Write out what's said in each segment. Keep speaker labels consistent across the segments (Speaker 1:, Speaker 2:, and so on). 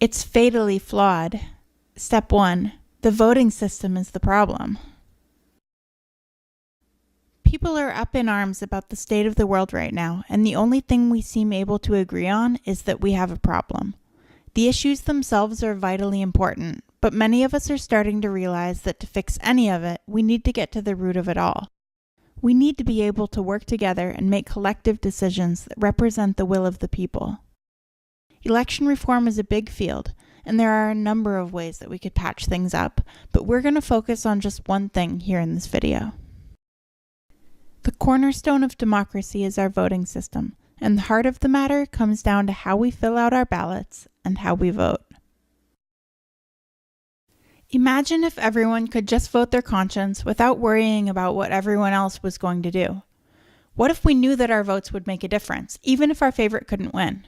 Speaker 1: It's fatally flawed. Step 1. The voting system is the problem. People are up in arms about the state of the world right now, and the only thing we seem able to agree on is that we have a problem. The issues themselves are vitally important, but many of us are starting to realize that to fix any of it, we need to get to the root of it all. We need to be able to work together and make collective decisions that represent the will of the people. Election reform is a big field, and there are a number of ways that we could patch things up, but we're going to focus on just one thing here in this video. The cornerstone of democracy is our voting system, and the heart of the matter comes down to how we fill out our ballots and how we vote. Imagine if everyone could just vote their conscience without worrying about what everyone else was going to do. What if we knew that our votes would make a difference, even if our favorite couldn't win?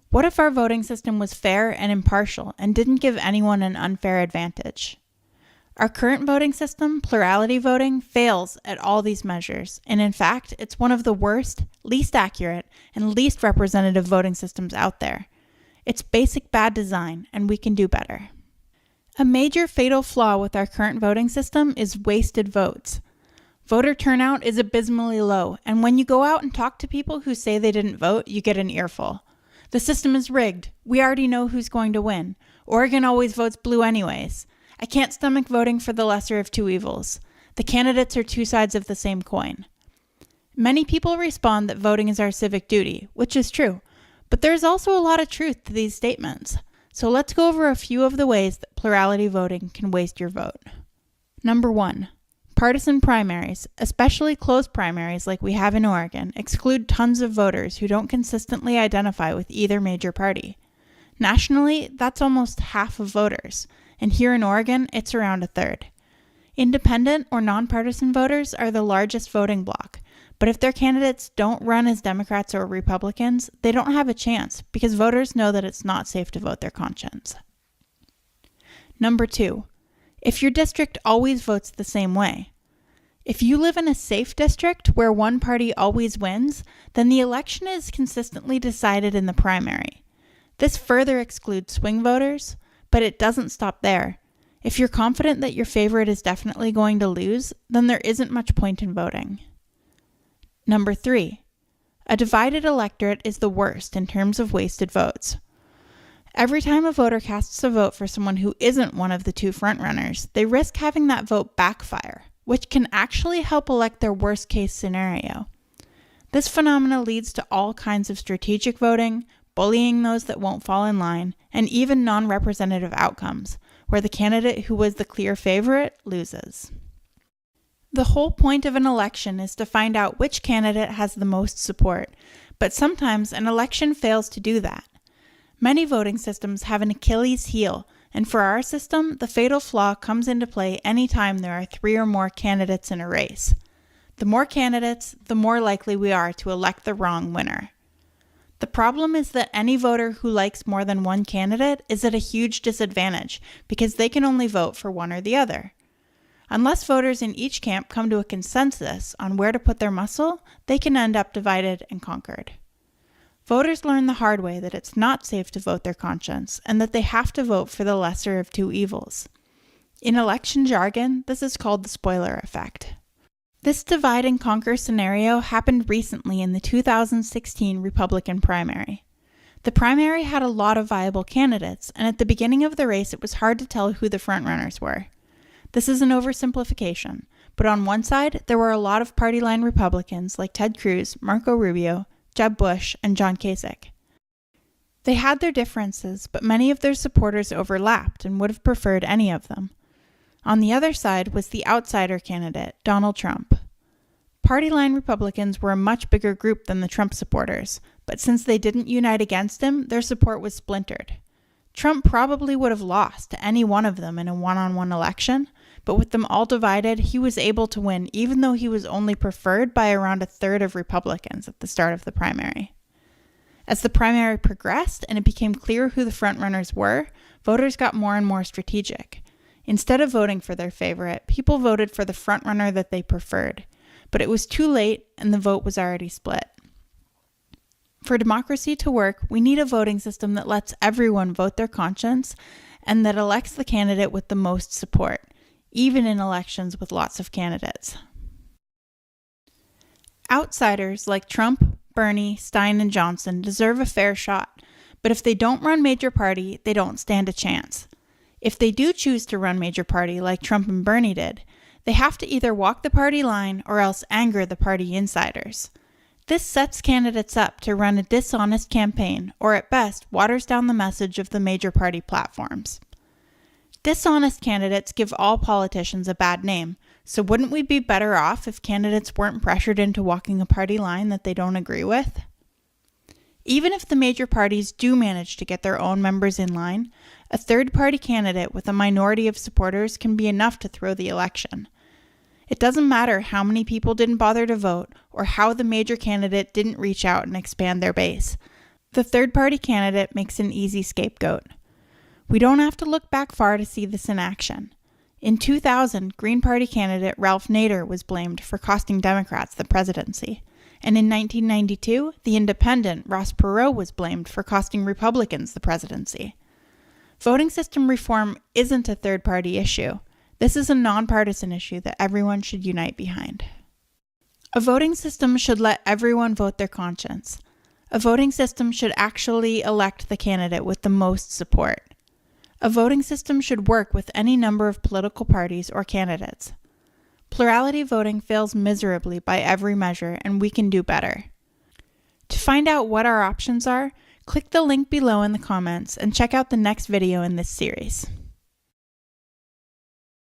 Speaker 1: What if our voting system was fair and impartial and didn't give anyone an unfair advantage? Our current voting system, plurality voting, fails at all these measures, and in fact, it's one of the worst, least accurate, and least representative voting systems out there. It's basic bad design, and we can do better. A major fatal flaw with our current voting system is wasted votes. Voter turnout is abysmally low, and when you go out and talk to people who say they didn't vote, you get an earful. The system is rigged. We already know who's going to win. Oregon always votes blue anyways. I can't stomach voting for the lesser of two evils. The candidates are two sides of the same coin. Many people respond that voting is our civic duty, which is true, but there's also a lot of truth to these statements. So let's go over a few of the ways that plurality voting can waste your vote. Number 1. Partisan primaries, especially closed primaries like we have in Oregon, exclude tons of voters who don't consistently identify with either major party. Nationally, that's almost half of voters, and here in Oregon, it's around a third. Independent or nonpartisan voters are the largest voting bloc, but if their candidates don't run as Democrats or Republicans, they don't have a chance because voters know that it's not safe to vote their conscience. Number 2. If your district always votes the same way. If you live in a safe district where one party always wins, then the election is consistently decided in the primary. This further excludes swing voters, but it doesn't stop there. If you're confident that your favorite is definitely going to lose, then there isn't much point in voting. Number 3. A divided electorate is the worst in terms of wasted votes. Every time a voter casts a vote for someone who isn't one of the two frontrunners, they risk having that vote backfire, which can actually help elect their worst-case scenario. This phenomena leads to all kinds of strategic voting, bullying those that won't fall in line, and even non-representative outcomes, where the candidate who was the clear favorite loses. The whole point of an election is to find out which candidate has the most support, but sometimes an election fails to do that. Many voting systems have an Achilles heel, and for our system, the fatal flaw comes into play anytime there are 3 or more candidates in a race. The more candidates, the more likely we are to elect the wrong winner. The problem is that any voter who likes more than one candidate is at a huge disadvantage because they can only vote for one or the other. Unless voters in each camp come to a consensus on where to put their muscle, they can end up divided and conquered. Voters learn the hard way that it's not safe to vote their conscience and that they have to vote for the lesser of two evils. In election jargon, this is called the spoiler effect. This divide and conquer scenario happened recently in the 2016 Republican primary. The primary had a lot of viable candidates, and at the beginning of the race it was hard to tell who the frontrunners were. This is an oversimplification, but on one side there were a lot of party line Republicans like Ted Cruz, Marco Rubio, Jeb Bush, and John Kasich. They had their differences, but many of their supporters overlapped and would have preferred any of them. On the other side was the outsider candidate, Donald Trump. Party line Republicans were a much bigger group than the Trump supporters, but since they didn't unite against him, their support was splintered. Trump probably would have lost to any one of them in a one-on-one election, but with them all divided, he was able to win even though he was only preferred by around a third of Republicans at the start of the primary. As the primary progressed and it became clear who the frontrunners were, voters got more and more strategic. Instead of voting for their favorite, people voted for the frontrunner that they preferred, but it was too late and the vote was already split. For democracy to work, we need a voting system that lets everyone vote their conscience and that elects the candidate with the most support, even in elections with lots of candidates. Outsiders like Trump, Bernie, Stein, and Johnson deserve a fair shot, but if they don't run major party, they don't stand a chance. If they do choose to run major party like Trump and Bernie did, they have to either walk the party line or else anger the party insiders. This sets candidates up to run a dishonest campaign, or at best, waters down the message of the major party platforms. Dishonest candidates give all politicians a bad name, so wouldn't we be better off if candidates weren't pressured into walking a party line that they don't agree with? Even if the major parties do manage to get their own members in line, a third-party candidate with a minority of supporters can be enough to throw the election. It doesn't matter how many people didn't bother to vote or how the major candidate didn't reach out and expand their base. The third-party candidate makes an easy scapegoat. We don't have to look back far to see this in action. In 2000, Green Party candidate Ralph Nader was blamed for costing Democrats the presidency. And in 1992, the independent Ross Perot was blamed for costing Republicans the presidency. Voting system reform isn't a third-party issue. This is a nonpartisan issue that everyone should unite behind. A voting system should let everyone vote their conscience. A voting system should actually elect the candidate with the most support. A voting system should work with any number of political parties or candidates. Plurality voting fails miserably by every measure, and we can do better. To find out what our options are, click the link below in the comments and check out the next video in this series.